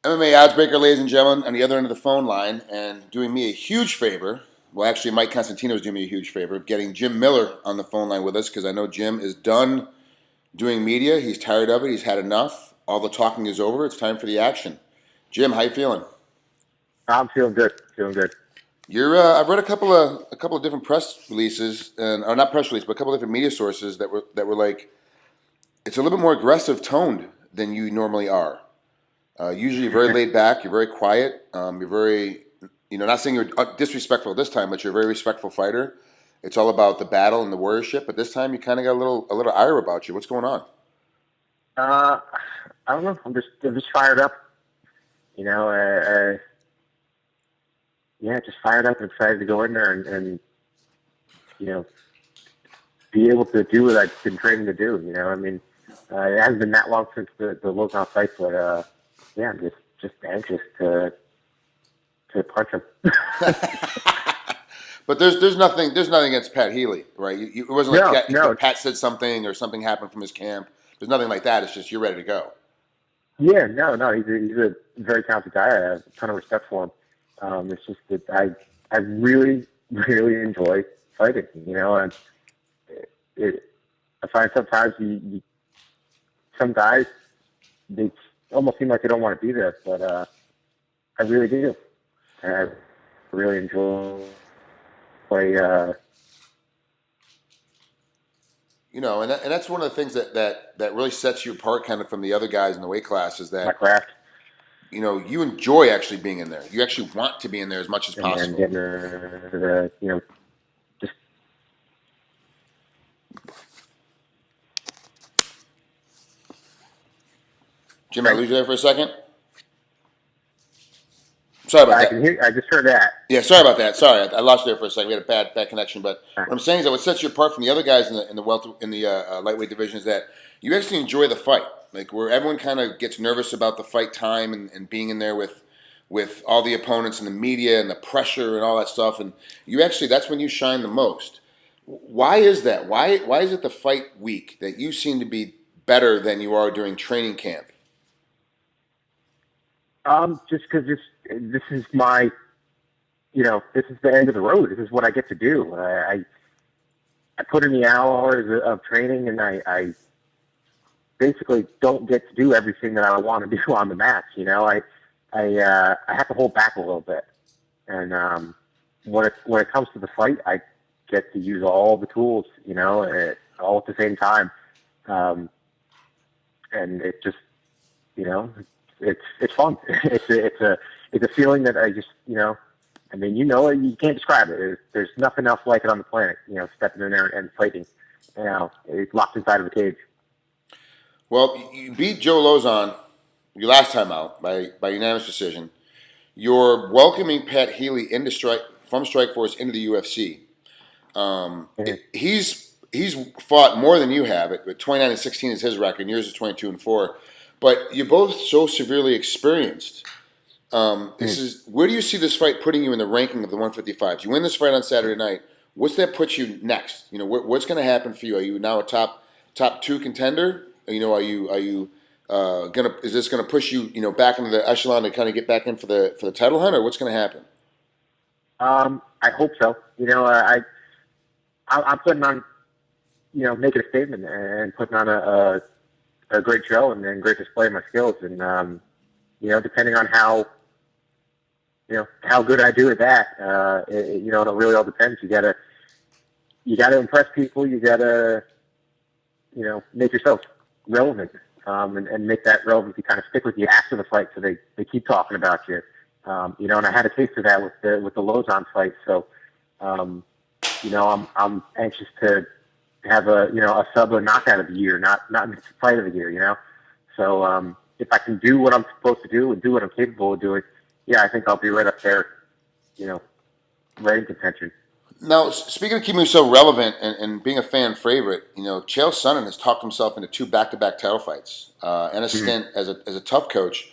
MMA Oddsbreaker, ladies and gentlemen, on the other end of the phone line, and doing me a huge favor. Well, actually, Mike Constantino is doing me a huge favor, getting Jim Miller on the phone line with us because I know Jim is done doing media. He's tired of it. He's had enough. All the talking is over. It's time for the action. Jim, how you feeling? I'm feeling good. Feeling good. I've read a couple of different press releases, or not press releases, but a couple of different media sources that were like, it's a little bit more aggressive toned than you normally are. Usually you're very laid back, you're very quiet, you're very, not saying you're disrespectful this time, but you're a very respectful fighter. It's all about the battle and the warriorship, but this time you kind of got a little ire about you. What's going on? I don't know. I'm just fired up. Just fired up and excited to go in there and be able to do what I've been training to do. It hasn't been that long since the Lozon fight, but I'm just anxious to punch him. But there's nothing against Pat Healy, right? It wasn't like Pat said something or something happened from his camp. There's nothing like that. It's just you're ready to go. Yeah, no. He's a very talented guy. I have a ton of respect for him. It's just that I really, really enjoy fighting. And I find sometimes some guys, they almost seem like they don't want to be there, but I really do. I really enjoy and that's one of the things that really sets you apart kind of from the other guys in the weight class is that my craft. You enjoy actually being in there. You actually want to be in there as much as possible. And getting just. Jim, I lose you there for a second? Sorry about that. I can hear. I just heard that. Yeah, sorry about that. Sorry, I lost you there for a second. We had a bad connection. But what I'm saying is that what sets you apart from the other guys in the lightweight division is that you actually enjoy the fight. Like where everyone kind of gets nervous about the fight time and being in there with all the opponents and the media and the pressure and all that stuff. And that's when you shine the most. Why is that? Why is it the fight week that you seem to be better than you are during training camp? Just because this is my, this is the end of the road. This is what I get to do. I put in the hours of training, and I basically don't get to do everything that I want to do on the mat. I have to hold back a little bit, and when it comes to the fight, I get to use all the tools, all at the same time, and it just, it's fun. It's a feeling that I just, you can't describe it. There's nothing else like it on the planet. Stepping in there and fighting. It's locked inside of a cage. Well, you beat Joe Lozon your last time out by unanimous decision. You're welcoming Pat Healy from Strikeforce into the UFC. He's fought more than you have. 29-16 is his record. And yours is 22-4. But you're both so severely experienced. Where do you see this fight putting you in the ranking of the 155s? You win this fight on Saturday night. What's that put you next? What's going to happen for you? Are you now a top two contender? Is this gonna push you back into the echelon to kind of get back in for the title hunt, or what's going to happen? I hope so. I'm putting on, making a statement and putting on a great show and great display of my skills, and depending on how good I do at that, it really all depends. You gotta impress people. You gotta make yourself relevant, and make that relevancy kind of stick with you after the fight, so they keep talking about you. And I had a taste of that with the Lozon fight, so I'm anxious to have a sub or knockout of the year, not fight of the year. So if I can do what I'm supposed to do and do what I'm capable of doing, I think I'll be right up there, right in contention. Now, speaking of keeping yourself relevant and being a fan favorite, Chael Sonnen has talked himself into 2 back-to-back title fights and a stint as a tough coach.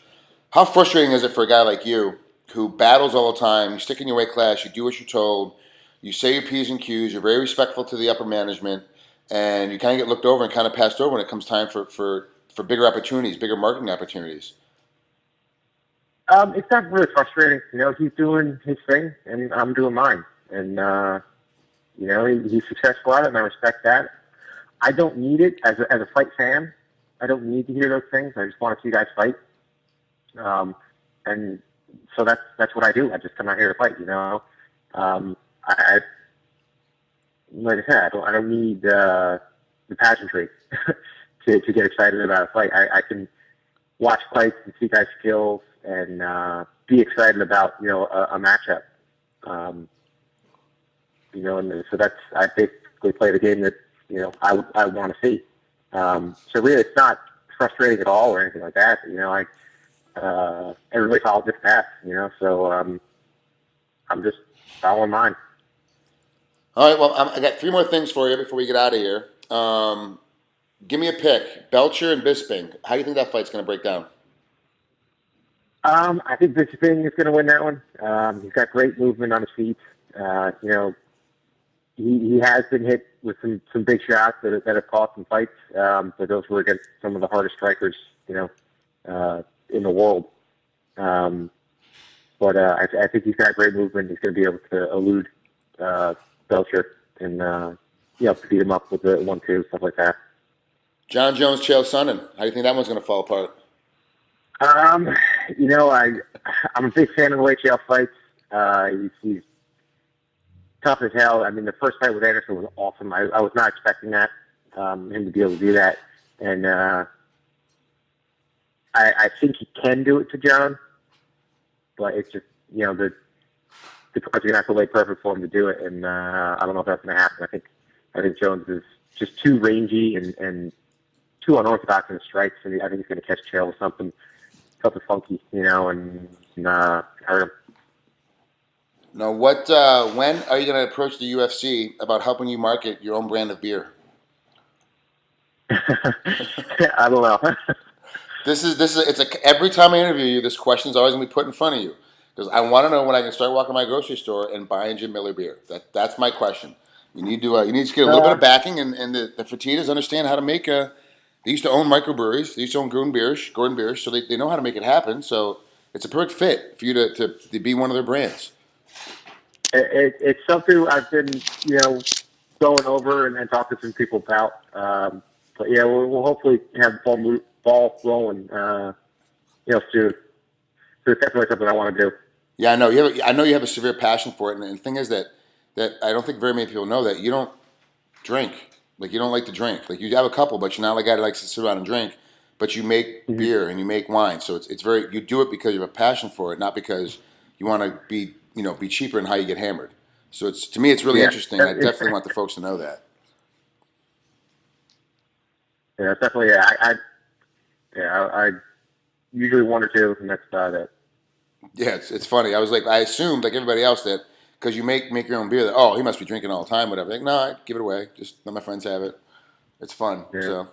How frustrating is it for a guy like you who battles all the time? You stick in your weight class, you do what you're told, you say your P's and Q's, you're very respectful to the upper management, and you kind of get looked over and kind of passed over when it comes time for bigger opportunities, bigger marketing opportunities. It's not really frustrating. He's doing his thing, and I'm doing mine. And, he's successful at it, and I respect that. I don't need it as a fight fan. I don't need to hear those things. I just want to see guys fight. And so that's what I do. I just come out here to fight, I like I said, I don't need the pageantry to get excited about a fight. I can watch fights and see guys' skills and be excited about a matchup. And so I basically play the game that I want to see. So really, it's not frustrating at all or anything like that. Everybody follows this path. So I'm just following mine. All right, well, I got 3 more things for you before we get out of here. Give me a pick. Belcher and Bisping. How do you think that fight's going to break down? I think Bisping is going to win that one. He's got great movement on his feet. He has been hit with some big shots that have cost him fights, but those were against some of the hardest strikers, in the world. But I think he's got great movement. He's going to be able to elude Belcher and beat him up with the 1-2, stuff like that. John Jones, Chael Sonnen. How do you think that one's going to fall apart? I'm a big fan of the way Chael fights. He's tough as hell. I mean, the first fight with Anderson was awesome. I was not expecting that, him to be able to do that. And I think he can do it to John, but it's just, the cards are going to have to lay perfect for him to do it. And I don't know if that's going to happen. I think Jones is just too rangy and too unorthodox in his strikes, and I think he's going to catch Chael with something funky, and hurt him. Now, when are you going to approach the UFC about helping you market your own brand of beer? I don't know. Every time I interview you, this question's always going to be put in front of you because I want to know when I can start walking my grocery store and buying Jim Miller beer. That's my question. You need to get a little bit of backing, and the Fertittas understand how to make they used to own microbreweries. They used to own Gordon Beers, so they know how to make it happen. So it's a perfect fit for you to be one of their brands. It's something I've been, going over and talking to some people about. But yeah, we'll hopefully have the ball rolling, soon. So it's definitely something I want to do. Yeah, I know you have a severe passion for it, and the thing is that I don't think very many people know that you don't drink. Like, you don't like to drink. Like, you have a couple, but you're not like a guy that likes to sit around and drink. But you make beer and you make wine, so it's very. You do it because you have a passion for it, not because you want to be cheaper in how you get hammered. So to me, it's really interesting. I definitely want the folks to know that. Yeah, definitely. I usually 1 or 2, and that's about it. Yeah, it's funny. I assumed like everybody else that because you make your own beer, that he must be drinking all the time, whatever. Like, no, I give it away. Just let my friends have it. It's fun. Yeah. So,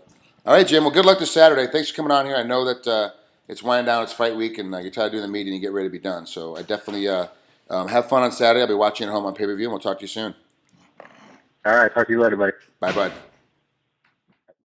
all right, Jim. Well, good luck this Saturday. Thanks for coming on here. I know that it's winding down. It's fight week, and you're tired of doing the meeting. You get ready to be done. So I definitely have fun on Saturday. I'll be watching at home on pay-per-view, and we'll talk to you soon. All right. Talk to you later, buddy. Bye, bud.